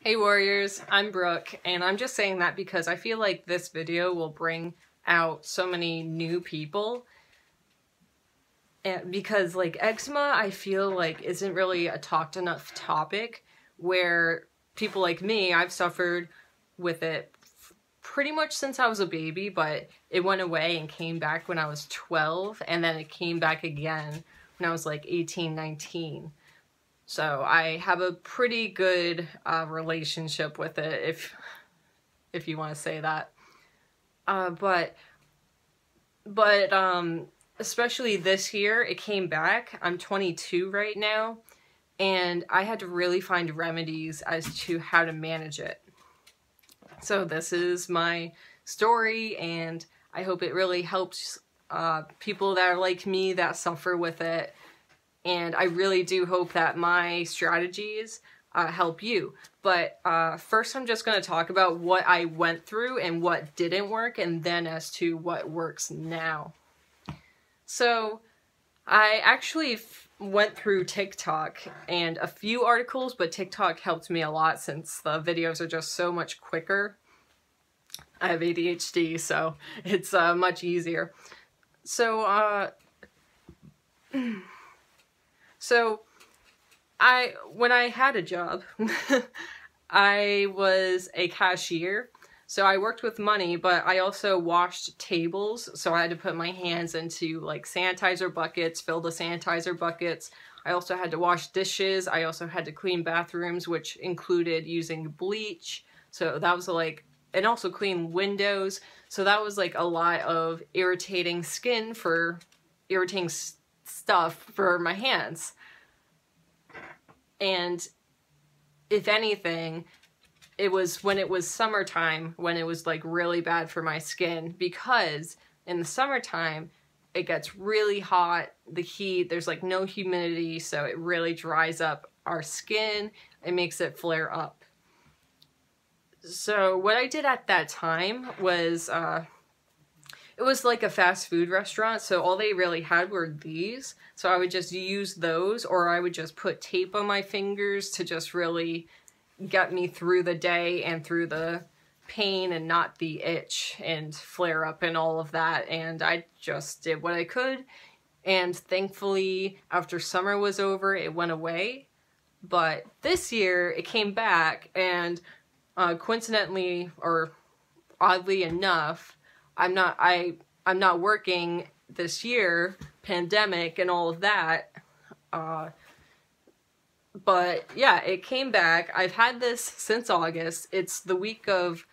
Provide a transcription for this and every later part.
Hey Warriors, I'm Brooke, and I'm just saying that because I feel like this video will bring out so many new people. And because like eczema, I feel like isn't really a talked enough topic, where people like me, I've suffered with it pretty much since I was a baby, but it went away and came back when I was 12, and then it came back again when I was like 18, 19. So I have a pretty good relationship with it, if you want to say that. But especially this year, it came back. I'm 22 right now, and I had to really find remedies as to how to manage it. So this is my story, and I hope it really helps people that are like me that suffer with it. And I really do hope that my strategies help you. But first I'm just going to talk about what I went through and what didn't work, and then as to what works now. So I actually went through TikTok and a few articles, but TikTok helped me a lot since the videos are just so much quicker. I have ADHD, so it's much easier. So when I had a job, I was a cashier, so I worked with money, but I also washed tables, so I had to put my hands into like sanitizer buckets, fill the sanitizer buckets. I also had to wash dishes. I also had to clean bathrooms, which included using bleach, so that was like, and also clean windows, so that was like a lot of irritating skin for irritating stuff for my hands. And if anything, it was when it was summertime when it was like really bad for my skin, because in the summertime it gets really hot, the heat, there's like no humidity, so it really dries up our skin, it makes it flare up. So what I did at that time was it was like a fast food restaurant, so all they really had were these. So I would just use those, or I would just put tape on my fingers to just really get me through the day and through the pain and not the itch and flare up and all of that. And I just did what I could. And thankfully, after summer was over, it went away. But this year, it came back, and coincidentally, or oddly enough, I'm not working this year, pandemic and all of that, but yeah, it came back. I've had this since August. It's the week of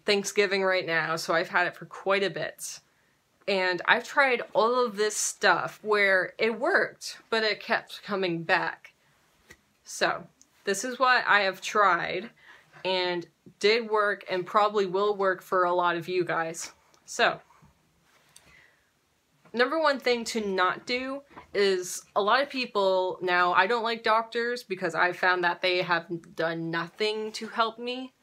Thanksgiving right now, so I've had it for quite a bit. And I've tried all of this stuff where it worked, but it kept coming back. So this is what I have tried and did work and probably will work for a lot of you guys. So, number one thing to not do is, a lot of people, now I don't like doctors because I found that they have done nothing to help me.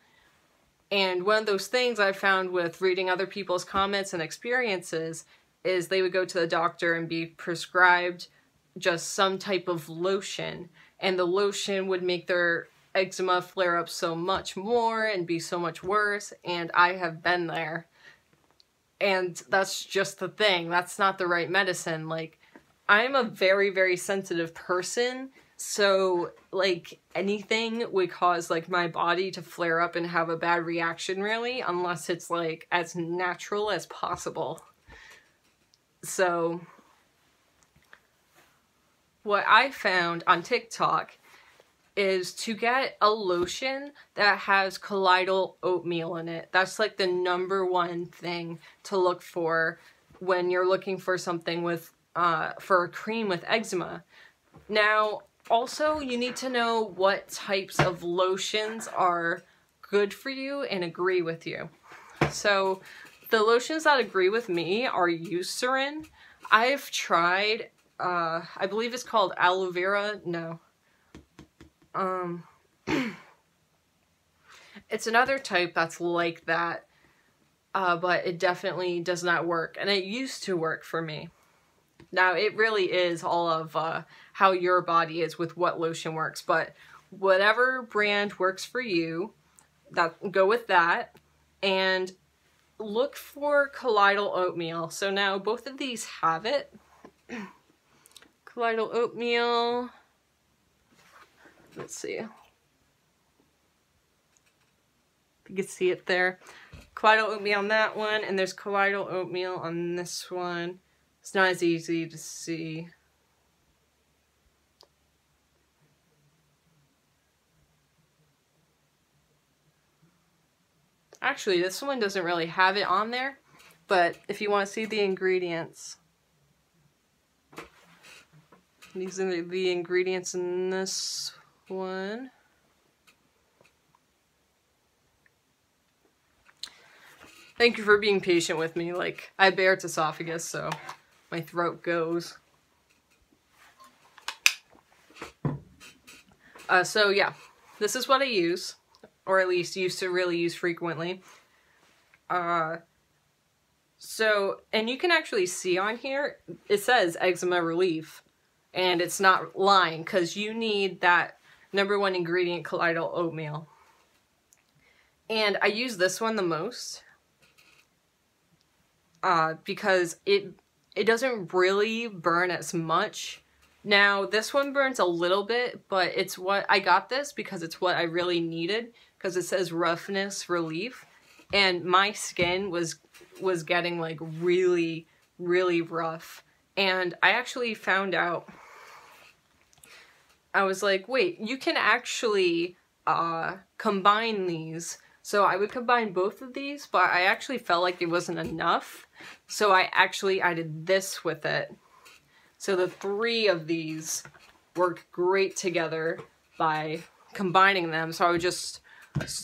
And one of those things I found with reading other people's comments and experiences is they would go to the doctor and be prescribed just some type of lotion, and the lotion would make their eczema flare up so much more and be so much worse, and I have been there. And that's just the thing. That's not the right medicine. Like, I'm a very, very sensitive person. So, like, anything would cause, like, my body to flare up and have a bad reaction, really. Unless it's, like, as natural as possible. So, what I found on TikTok is to get a lotion that has colloidal oatmeal in it. That's like the number one thing to look for when you're looking for something with, for a cream with eczema. Now, also you need to know what types of lotions are good for you and agree with you. So the lotions that agree with me are Eucerin. I've tried, I believe it's called aloe vera, no. It's another type that's like that, but it definitely does not work, and it used to work for me. Now, it really is all of how your body is with what lotion works, but whatever brand works for you, go with that. And look for colloidal oatmeal. So now both of these have it. Colloidal oatmeal. Let's see. You can see it there. Colloidal oatmeal on that one, and there's colloidal oatmeal on this one. It's not as easy to see. Actually, this one doesn't really have it on there, but if you want to see the ingredients, these are the ingredients in this one. Thank you for being patient with me. Like, I have Barrett's esophagus, so my throat goes. So yeah, this is what I use, or at least used to really use frequently. And you can actually see on here, it says eczema relief, and it's not lying, because you need that #1 ingredient, colloidal oatmeal. And I use this one the most. Because it doesn't really burn as much. Now, this one burns a little bit, but it's what I got this because it's what I really needed, because it says roughness relief, and my skin was getting like really, really rough. And I actually found out, I was like, wait, you can actually combine these. So I would combine both of these, but I actually felt like it wasn't enough. So I actually added this with it. So the 3 of these work great together by combining them. So I would just,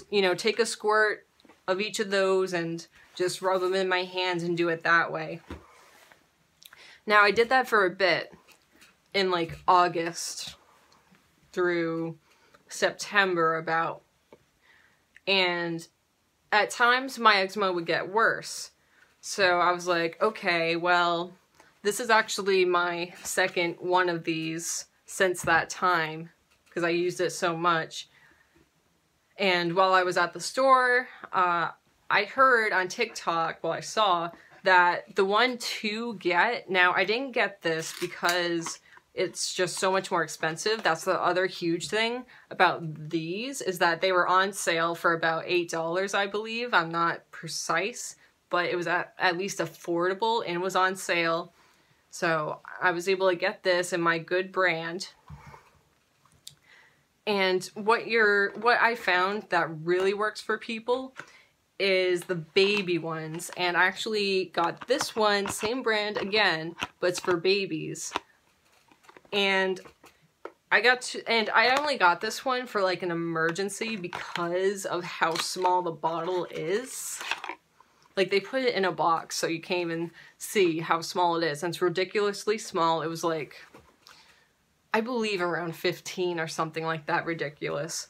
you know, take a squirt of each of those and just rub them in my hands and do it that way. Now I did that for a bit in like August through September about. And at times my eczema would get worse. So I was like, okay, well, this is actually my second one of these since that time, because I used it so much. And while I was at the store, I heard on TikTok, well, I saw that the one to get, now I didn't get this because it's just so much more expensive. That's the other huge thing about these, is that they were on sale for about $8, I believe. I'm not precise, but it was at least affordable and was on sale. So I was able to get this in my good brand. And what I found that really works for people is the baby ones. And I actually got this one, same brand again, but it's for babies. And I only got this one for like an emergency because of how small the bottle is. Like, they put it in a box so you can't even see how small it is. And it's ridiculously small. It was like, I believe around 15 or something like that, ridiculous.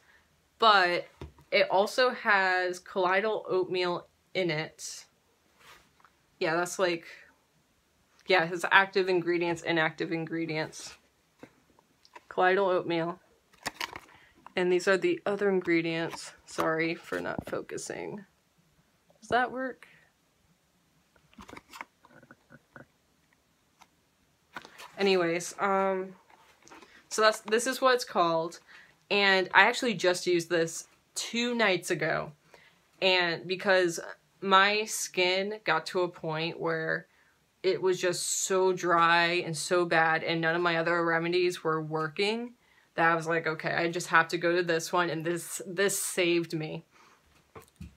But it also has colloidal oatmeal in it. Yeah, that's like, yeah, it has active ingredients, inactive ingredients. Colloidal oatmeal. And these are the other ingredients. Sorry for not focusing. Does that work? Anyways, so this is what it's called. And I actually just used this 2 nights ago. And because my skin got to a point where it was just so dry and so bad, and none of my other remedies were working, that I was like, okay, I just have to go to this one, and this saved me.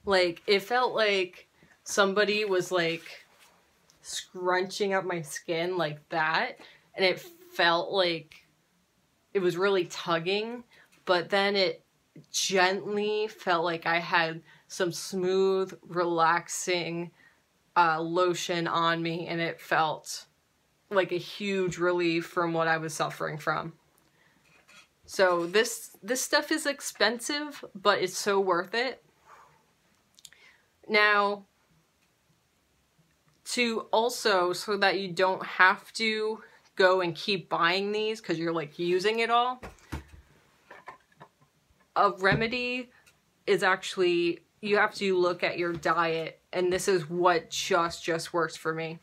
Like, it felt like somebody was like scrunching up my skin like that, and it felt like it was really tugging, but then it gently felt like I had some smooth, relaxing lotion on me, and it felt like a huge relief from what I was suffering from. So this stuff is expensive, but it's so worth it. Now, to also, so that you don't have to go and keep buying these because you're like using it all, a remedy is actually, you have to look at your diet, and this is what just works for me.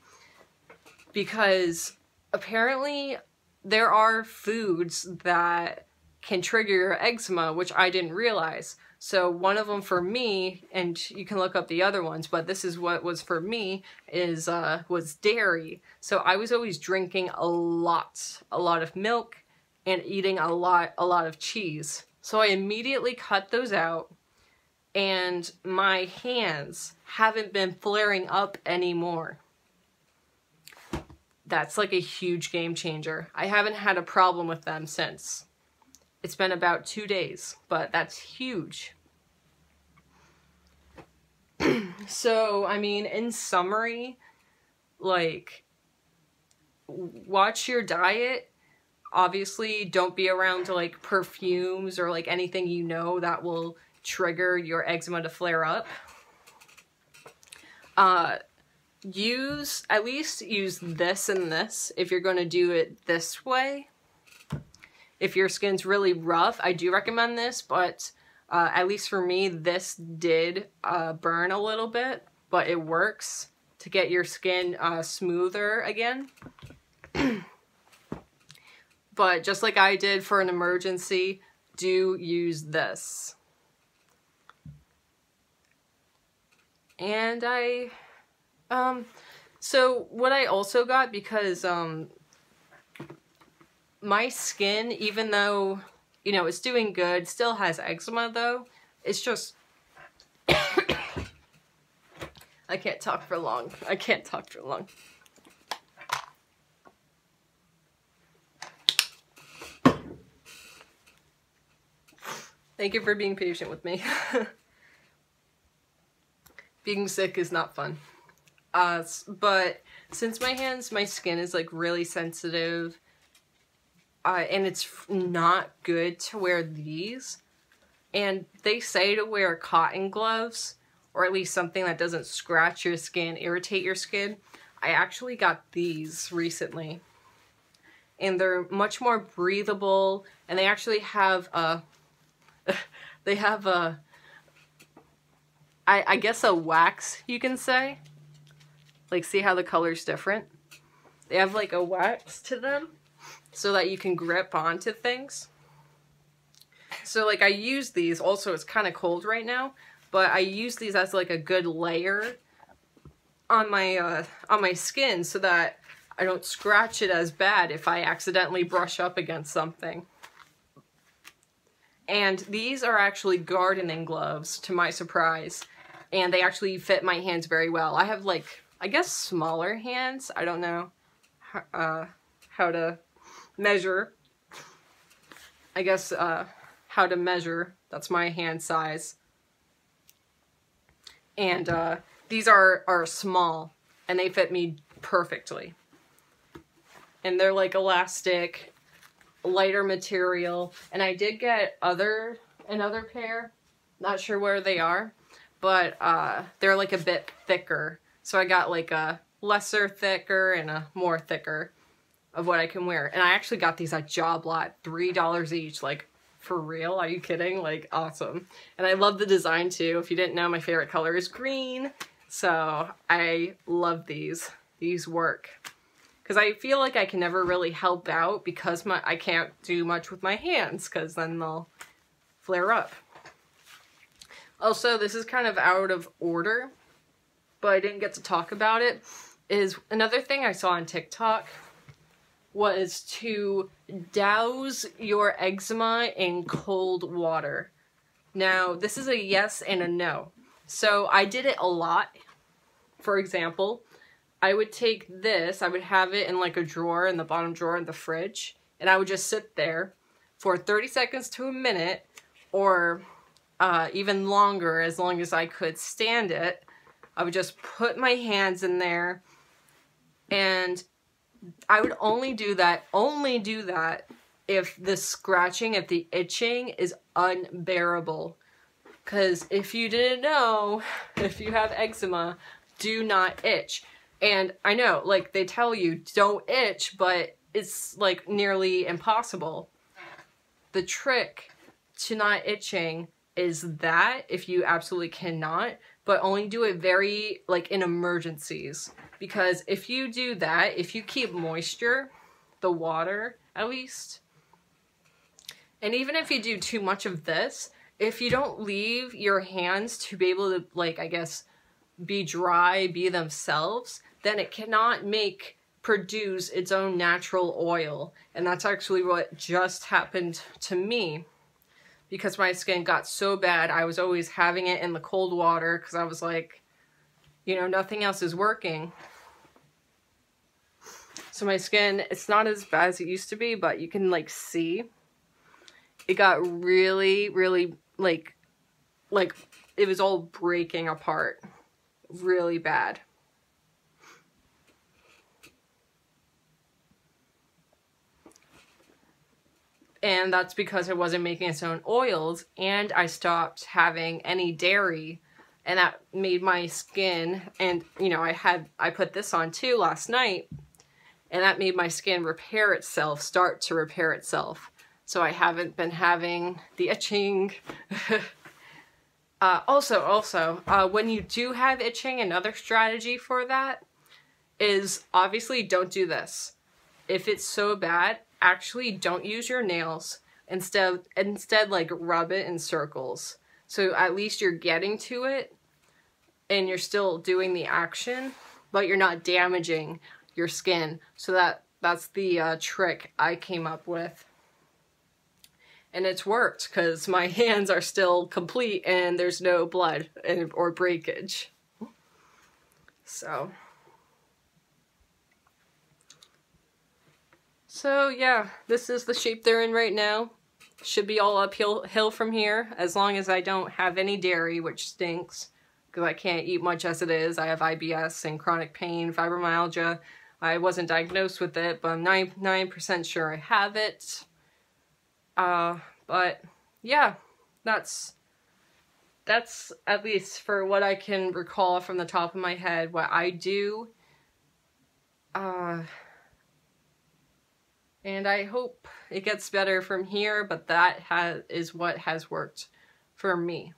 Because apparently there are foods that can trigger your eczema, which I didn't realize. So one of them for me, and you can look up the other ones, but this is what was for me, is was dairy. So I was always drinking a lot of milk and eating a lot of cheese. So I immediately cut those out, and my hands haven't been flaring up anymore. That's like a huge game changer. I haven't had a problem with them since. It's been about 2 days, but that's huge. So, I mean, in summary, like, watch your diet. Obviously, don't be around like perfumes or like anything you know that will trigger your eczema to flare up. At least use this and this if you're going to do it this way. If your skin's really rough, I do recommend this, but at least for me, this did burn a little bit, but it works to get your skin smoother again. But just like I did for an emergency, do use this. And so what I also got, because my skin, even though, you know, it's doing good, still has eczema though. It's just, I can't talk for long. I can't talk for long. Thank you for being patient with me. Being sick is not fun. But since my skin is like really sensitive, and it's not good to wear these, and they say to wear cotton gloves, or at least something that doesn't scratch your skin, irritate your skin. I actually got these recently, and they're much more breathable, and they actually have I guess a wax, you can say. Like, see how the color's different? They have like a wax to them so that you can grip onto things. So like I use these, also it's kind of cold right now, but I use these as like a good layer on my skin so that I don't scratch it as bad if I accidentally brush up against something. And these are actually gardening gloves, to my surprise. And they actually fit my hands very well. I have like, I guess, smaller hands. I don't know how to measure. I guess how to measure. That's my hand size. And these are small, and they fit me perfectly. And they're like elastic, lighter material. And I did get another pair. Not sure where they are, but they're like a bit thicker. So I got like a lesser thicker and a more thicker of what I can wear. And I actually got these at Job Lot, $3 each. Like, for real? Are you kidding? Like, awesome. And I love the design too. If you didn't know, my favorite color is green. So I love these. These work. Because I feel like I can never really help out because I can't do much with my hands, because then they'll flare up. Also, this is kind of out of order, but I didn't get to talk about it, is another thing I saw on TikTok was to douse your eczema in cold water. Now, this is a yes and a no. So I did it a lot. For example, I would take this, I would have it in like a drawer, in the bottom drawer in the fridge, and I would just sit there for 30 seconds to a minute, or even longer, as long as I could stand it. I would just put my hands in there, and I would only do that if the scratching, if the itching is unbearable. Because if you didn't know, if you have eczema, do not itch. And I know, like, they tell you don't itch, but it's like nearly impossible. The trick to not itching is that, if you absolutely cannot, but only do it very, like, in emergencies. Because if you do that, if you keep moisture, the water at least, and even if you do too much of this, if you don't leave your hands to be able to, like, I guess, be dry, be themselves, then it cannot produce its own natural oil. And that's actually what just happened to me. Because my skin got so bad, I was always having it in the cold water because I was like, you know, nothing else is working. So my skin, it's not as bad as it used to be, but you can, like, see it got really, really, like it was all breaking apart really bad. And that's because it wasn't making its own oils, and I stopped having any dairy, and that made my skin, and you know, I put this on too last night, and that made my skin repair itself, start to repair itself. So I haven't been having the itching. Also, when you do have itching, another strategy for that is obviously don't do this. If it's so bad, actually don't use your nails. Instead like rub it in circles. So at least you're getting to it and you're still doing the action, but you're not damaging your skin. So that's the trick I came up with. And it's worked because my hands are still complete and there's no blood or breakage. So yeah, this is the shape they're in right now. Should be all uphill from here, as long as I don't have any dairy, which stinks, because I can't eat much as it is. I have IBS and chronic pain, fibromyalgia. I wasn't diagnosed with it, but I'm 99% sure I have it. But yeah, that's at least for what I can recall from the top of my head, what I do. And I hope it gets better from here, but that is what has worked for me.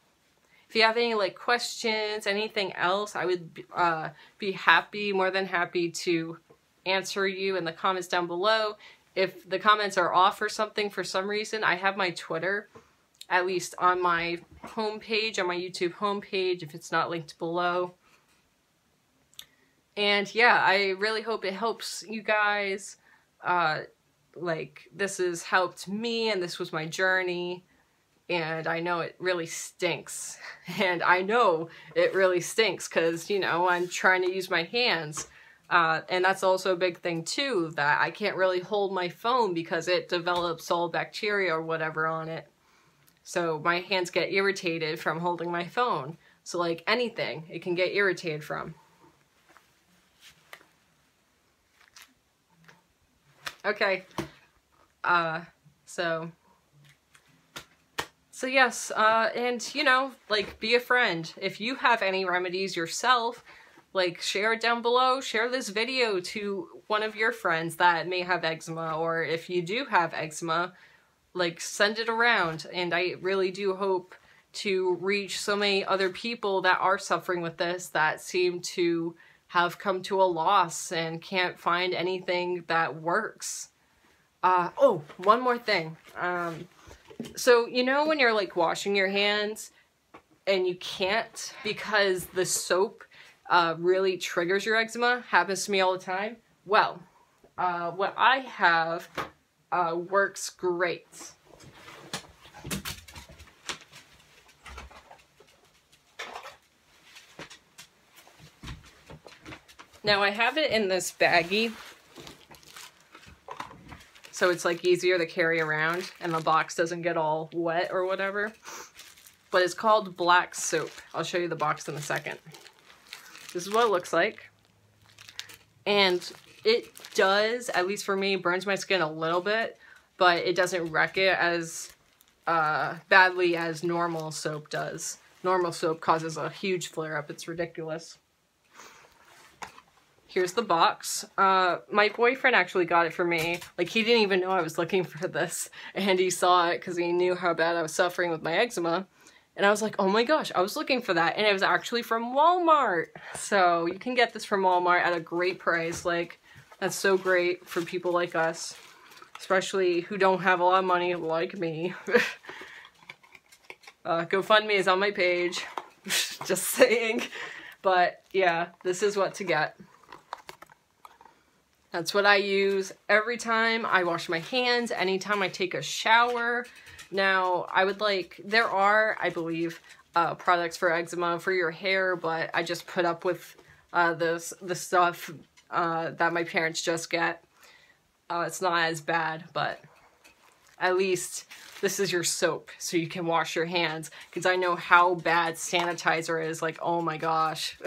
If you have any like questions, anything else, I would be more than happy to answer you in the comments down below. If the comments are off or something for some reason, I have my Twitter, at least on my homepage, on my YouTube homepage, if it's not linked below. And yeah, I really hope it helps you guys. Like, this has helped me, and this was my journey, and I know it really stinks. And I know it really stinks because, you know, I'm trying to use my hands. And that's also a big thing too, that I can't really hold my phone because it develops all bacteria or whatever on it. So my hands get irritated from holding my phone. So like anything, it can get irritated from. Okay. So yes, and you know, like, be a friend. If you have any remedies yourself, like, share it down below, share this video to one of your friends that may have eczema, or if you do have eczema, like, send it around. And I really do hope to reach so many other people that are suffering with this, that seem to have come to a loss and can't find anything that works. Oh, one more thing. So, you know when you're like washing your hands and you can't because the soap really triggers your eczema? Happens to me all the time. Well, what I have works great. Now I have it in this baggie, so it's like easier to carry around and the box doesn't get all wet or whatever. But it's called black soap. I'll show you the box in a second. This is what it looks like. And it does, at least for me, burns my skin a little bit, but it doesn't wreck it as badly as normal soap does. Normal soap causes a huge flare-up. It's ridiculous. here's the box. My boyfriend actually got it for me. Like, he didn't even know I was looking for this, and he saw it because he knew how bad I was suffering with my eczema. And I was like, oh my gosh, I was looking for that, and it was actually from Walmart. So you can get this from Walmart at a great price. Like, that's so great for people like us, especially who don't have a lot of money like me. GoFundMe is on my page. Just saying. But yeah, this is what to get. That's what I use every time I wash my hands, anytime I take a shower. Now, I would like, there are, I believe, products for eczema for your hair, but I just put up with the stuff that my parents just get. It's not as bad, but at least this is your soap, so you can wash your hands, because I know how bad sanitizer is. Like, oh my gosh.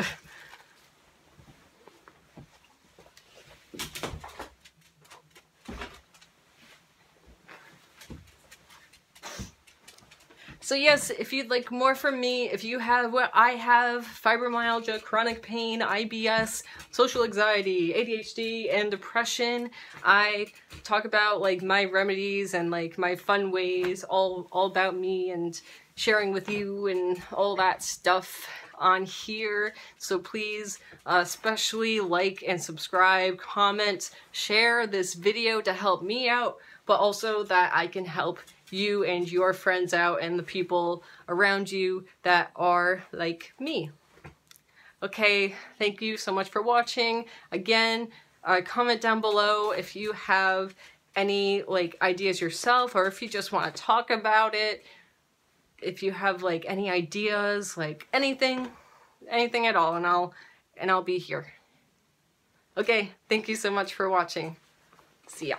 So yes, if you'd like more from me, if you have what I have, fibromyalgia, chronic pain, IBS, social anxiety, ADHD, and depression, I talk about like my remedies and like my fun ways, all about me and sharing with you and all that stuff on here. So please, especially like and subscribe, comment, share this video to help me out, but also that I can help you and your friends out and the people around you that are like me. Okay, thank you so much for watching. Again, comment down below if you have any like ideas yourself, or if you just want to talk about it. If you have like any ideas, like anything at all, and I'll be here. Okay, thank you so much for watching. See ya.